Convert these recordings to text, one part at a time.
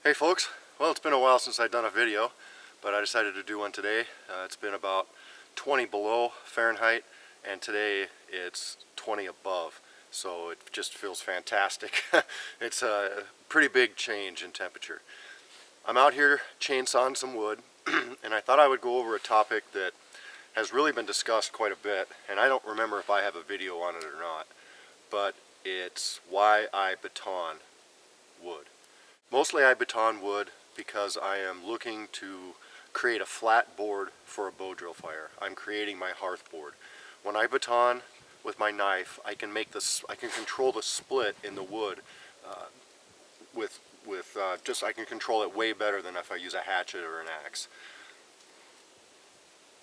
Hey folks, well it's been a while since I've done a video, but I decided to do one today. It's been about 20 below Fahrenheit and today it's 20 above, so it just feels fantastic. It's a pretty big change in temperature. I'm out here chainsawing some wood and I thought I would go over a topic that has really been discussed quite a bit, and I don't remember if I have a video on it or not, but it's why I baton wood. Mostly I baton wood because I am looking to create a flat board for a bow drill fire. I'm creating my hearth board. When I baton with my knife, I can control the split in the wood I can control it way better than if I use a hatchet or an axe.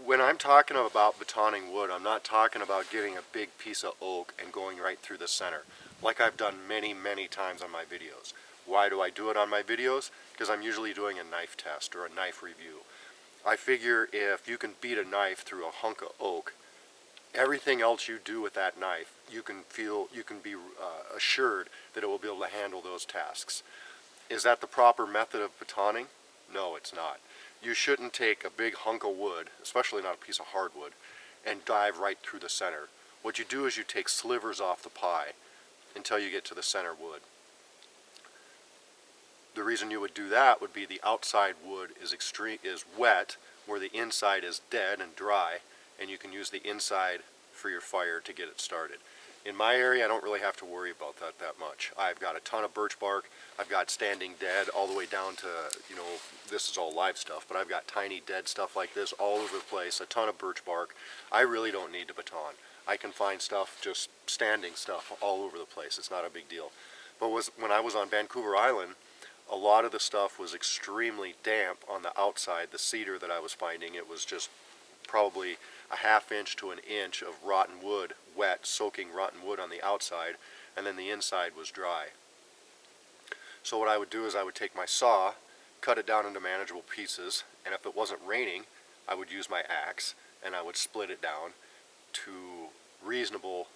When I'm talking about batoning wood, I'm not talking about getting a big piece of oak and going right through the center, like I've done many times on my videos. Why do I do it on my videos? Because I'm usually doing a knife test or a knife review. I figure if you can beat a knife through a hunk of oak, everything else you do with that knife, you can be assured that it will be able to handle those tasks. Is that the proper method of batoning? No, it's not. You shouldn't take a big hunk of wood, especially not a piece of hardwood, and dive right through the center. What you do is you take slivers off the pie until you get to the center wood. The reason you would do that would be the outside wood is wet, where the inside is dead and dry, and you can use the inside for your fire to get it started. In my area, I don't really have to worry about that much. I've got a ton of birch bark. I've got standing dead all the way down to, this is all live stuff, but I've got tiny dead stuff like this all over the place, a ton of birch bark. I really don't need to baton. I can find stuff, just standing stuff all over the place. It's not a big deal. But when I was on Vancouver Island, a lot of the stuff was extremely damp on the outside. The cedar that I was finding, it was just probably a ½ inch to an inch of rotten wood, wet, soaking rotten wood on the outside, and then the inside was dry. So what I would do is I would take my saw, cut it down into manageable pieces, and if it wasn't raining, I would use my axe and I would split it down to reasonable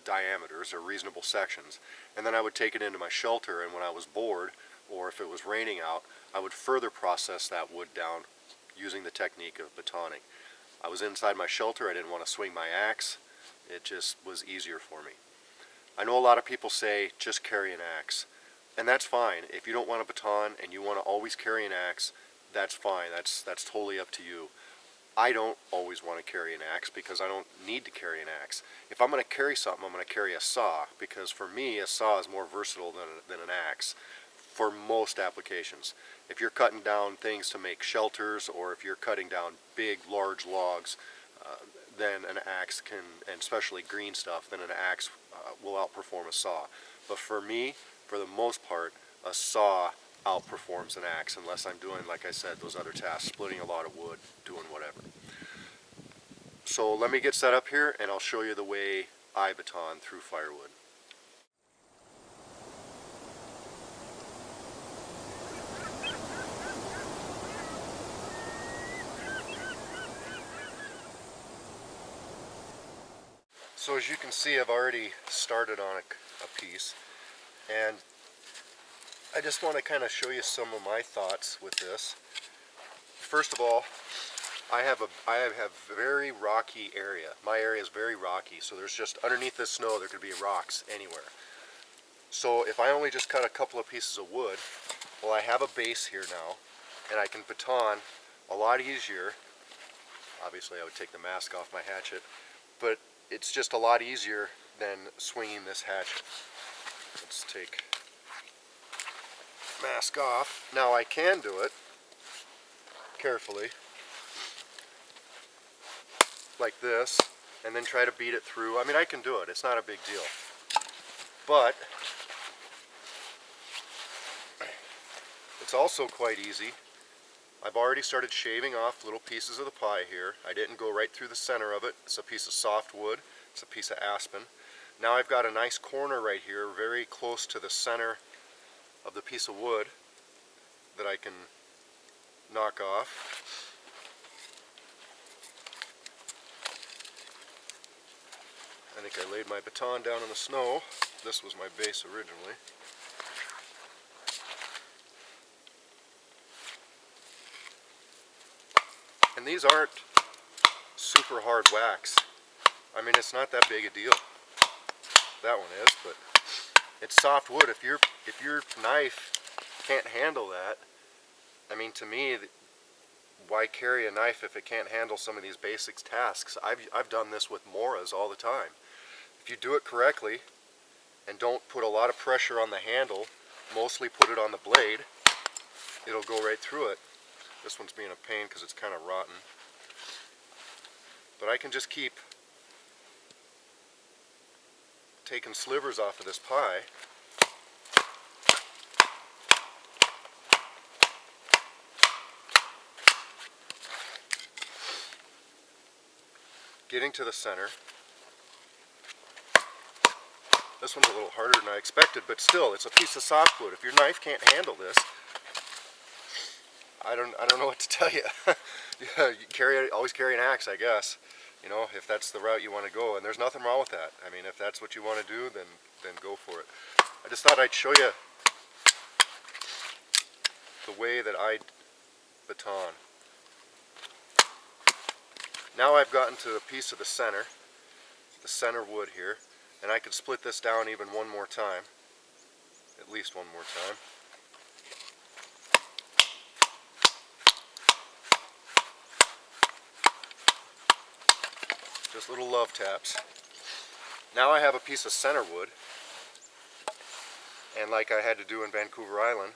diameters or reasonable sections, and then I would take it into my shelter, and when I was bored or if it was raining out, I would further process that wood down using the technique of batoning. I was inside my shelter, I didn't want to swing my axe, it just was easier for me. I know a lot of people say just carry an axe, and that's fine. If you don't want to baton and you want to always carry an axe, that's fine, that's totally up to you. I don't always want to carry an axe because I don't need to carry an axe. If I'm going to carry something, I'm going to carry a saw, because for me a saw is more versatile than an axe for most applications. If you're cutting down things to make shelters, or if you're cutting down big, large logs, then an axe can, and especially green stuff, then an axe will outperform a saw. But for me, for the most part, a saw outperforms an axe, unless I'm doing, like I said, those other tasks, splitting a lot of wood, doing whatever. So let me get set up here and I'll show you the way I baton through firewood. So as you can see, I've already started on a piece, and I just want to kind of show you some of my thoughts with this. First of all, I have very rocky area. My area is very rocky, so there's just, underneath this snow there could be rocks anywhere. So if I only just cut a couple of pieces of wood, well, I have a base here now, and I can baton a lot easier. Obviously I would take the mask off my hatchet, but it's just a lot easier than swinging this hatchet. Let's take mask off. Now I can do it carefully, like this, and then try to beat it through. I mean, I can do it, it's not a big deal. But it's also quite easy. I've already started shaving off little pieces of the pie here. I didn't go right through the center of it. It's a piece of soft wood, it's a piece of aspen. Now I've got a nice corner right here, very close to the center of the piece of wood, that I can knock off. I think I laid my baton down in the snow. This was my base originally. And these aren't super hard wax. I mean, it's not that big a deal. That one is, but it's soft wood. If your knife can't handle that, I mean, to me, why carry a knife if it can't handle some of these basic tasks? I've done this with Moras all the time. If you do it correctly and don't put a lot of pressure on the handle, mostly put it on the blade, it'll go right through it. This one's being a pain because it's kind of rotten. But I can just keep taking slivers off of this pie. Getting to the center. This one's a little harder than I expected, but still, it's a piece of softwood. If your knife can't handle this, I don't know what to tell you. Yeah, always carry an axe, I guess. You know, if that's the route you want to go, and there's nothing wrong with that. I mean, if that's what you want to do, then go for it. I just thought I'd show you the way that I baton. Now I've gotten to a piece of the center wood here, and I could split this down even one more time, at least one more time. Just little love taps. Now I have a piece of center wood, and like I had to do in Vancouver Island,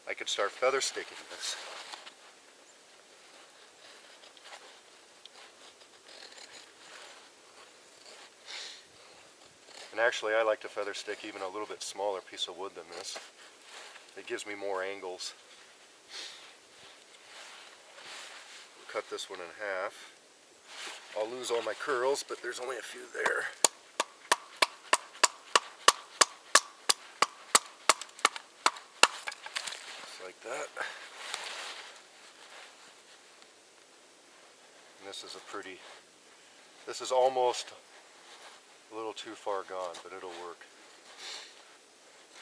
I could start feather sticking this. And actually, I like to feather stick even a little bit smaller piece of wood than this. It gives me more angles. Cut this one in half. I'll lose all my curls, but there's only a few there. Just like that. And this is almost a little too far gone, but it'll work.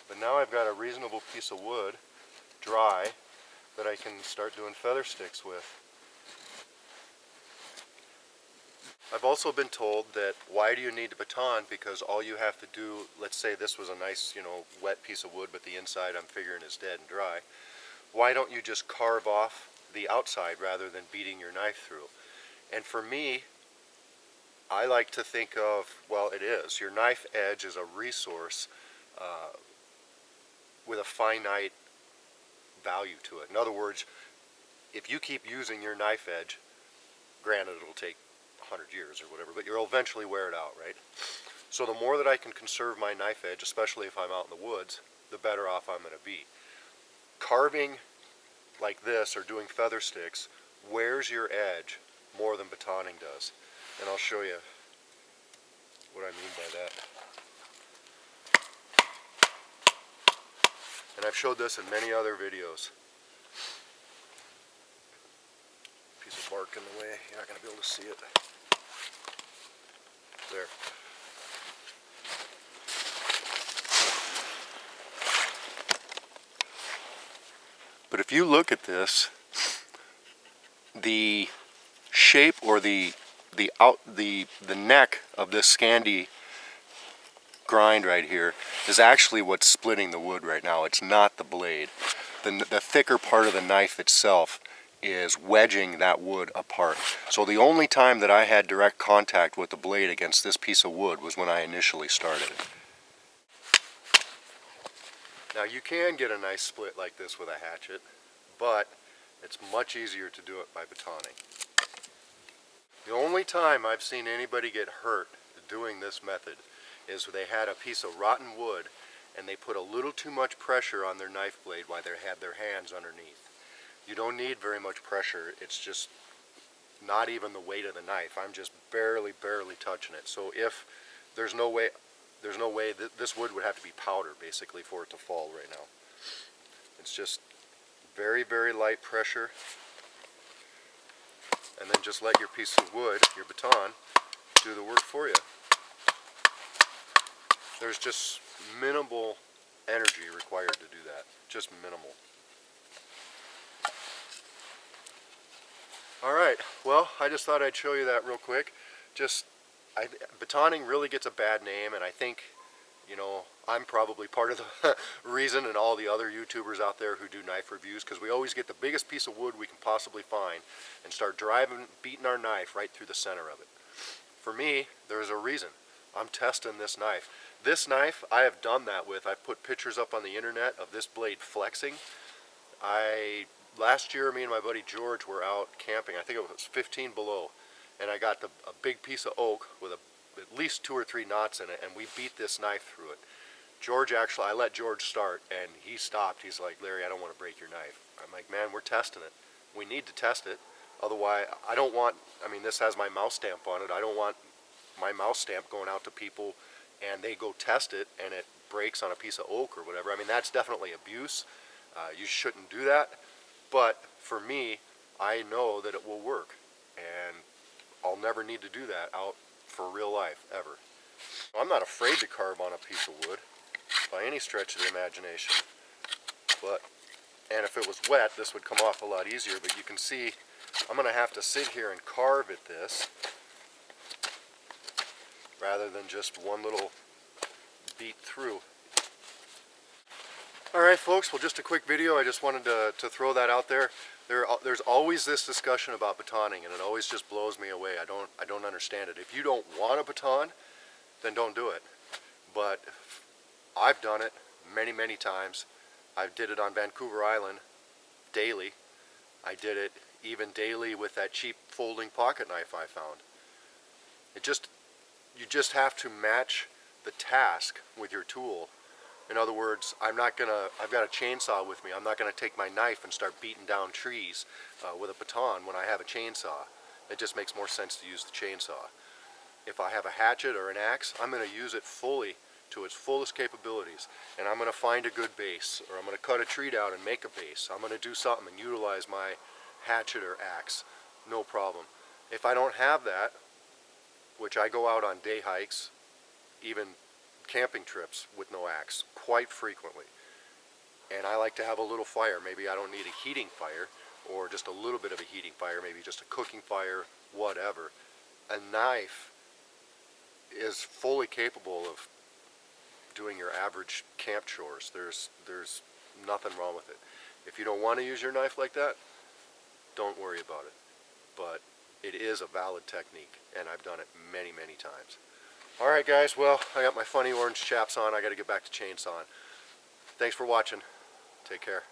But now I've got a reasonable piece of wood, dry, that I can start doing feather sticks with. I've also been told that why do you need to baton? Because all you have to do, let's say this was a nice, wet piece of wood, but the inside I'm figuring is dead and dry. Why don't you just carve off the outside rather than beating your knife through? And for me, I like to think of, well, it is. Your knife edge is a resource with a finite value to it. In other words, if you keep using your knife edge, granted it'll take 100 years or whatever, but you'll eventually wear it out, right? So the more that I can conserve my knife edge, especially if I'm out in the woods, the better off I'm going to be. Carving like this or doing feather sticks wears your edge more than batoning does. And I'll show you what I mean by that. And I've showed this in many other videos. Piece of bark in the way, you're not going to be able to see it. There. But if you look at this, the shape or the neck of this Scandi grind right here is actually what's splitting the wood right now. It's not the blade. The thicker part of the knife itself is wedging that wood apart. So the only time that I had direct contact with the blade against this piece of wood was when I initially started. Now you can get a nice split like this with a hatchet, but it's much easier to do it by batoning. The only time I've seen anybody get hurt doing this method is when they had a piece of rotten wood and they put a little too much pressure on their knife blade while they had their hands underneath. You don't need very much pressure. It's just not even the weight of the knife. I'm just barely touching it. So if there's no way this wood would have to be powder basically for it to fall right now. It's just very light pressure, and then just let your piece of wood, your baton, do the work for you. There's just minimal energy required to do that. Just minimal. All right, well, I just thought I'd show you that real quick. Just, battoning really gets a bad name, and I think, you know, I'm probably part of the reason, and all the other YouTubers out there who do knife reviews, because we always get the biggest piece of wood we can possibly find and start beating our knife right through the center of it. For me, there's a reason. I'm testing this knife. This knife, I have done that with. I've put pictures up on the internet of this blade flexing. Last year, me and my buddy George were out camping. I think it was 15 below, and I got a big piece of oak with at least 2 or 3 knots in it, and we beat this knife through it. George actually, I let George start, and he stopped. He's like, Larry, I don't want to break your knife. I'm like, man, we're testing it. We need to test it. Otherwise, I don't want, I mean, this has my mouse stamp on it. I don't want my mouse stamp going out to people and they go test it and it breaks on a piece of oak or whatever. I mean, that's definitely abuse. You shouldn't do that. But for me, I know that it will work, and I'll never need to do that out for real life, ever. I'm not afraid to carve on a piece of wood by any stretch of the imagination. And if it was wet, this would come off a lot easier, but you can see I'm going to have to sit here and carve at this rather than just one little beat through. Alright folks, well, just a quick video. I just wanted to throw that out there. There's always this discussion about battoning, and it always just blows me away. I don't understand it. If you don't want a baton, then don't do it. But I've done it many, many times. I did it on Vancouver Island daily. I did it even daily with that cheap folding pocket knife I found. You just have to match the task with your tool. In other words, I've got a chainsaw with me. I'm not going to take my knife and start beating down trees with a baton when I have a chainsaw. It just makes more sense to use the chainsaw. If I have a hatchet or an axe, I'm going to use it fully to its fullest capabilities. And I'm going to find a good base, or I'm going to cut a tree down and make a base. I'm going to do something and utilize my hatchet or axe. No problem. If I don't have that, which I go out on day hikes, even camping trips with no axe quite frequently, and I like to have a little fire. Maybe I don't need a heating fire, or just a little bit of a heating fire, maybe just a cooking fire, whatever. A knife is fully capable of doing your average camp chores. There's nothing wrong with it. If you don't want to use your knife like that, don't worry about it. But it is a valid technique, and I've done it many, many times. Alright guys, well, I got my funny orange chaps on. I got to get back to chainsawing. Thanks for watching. Take care.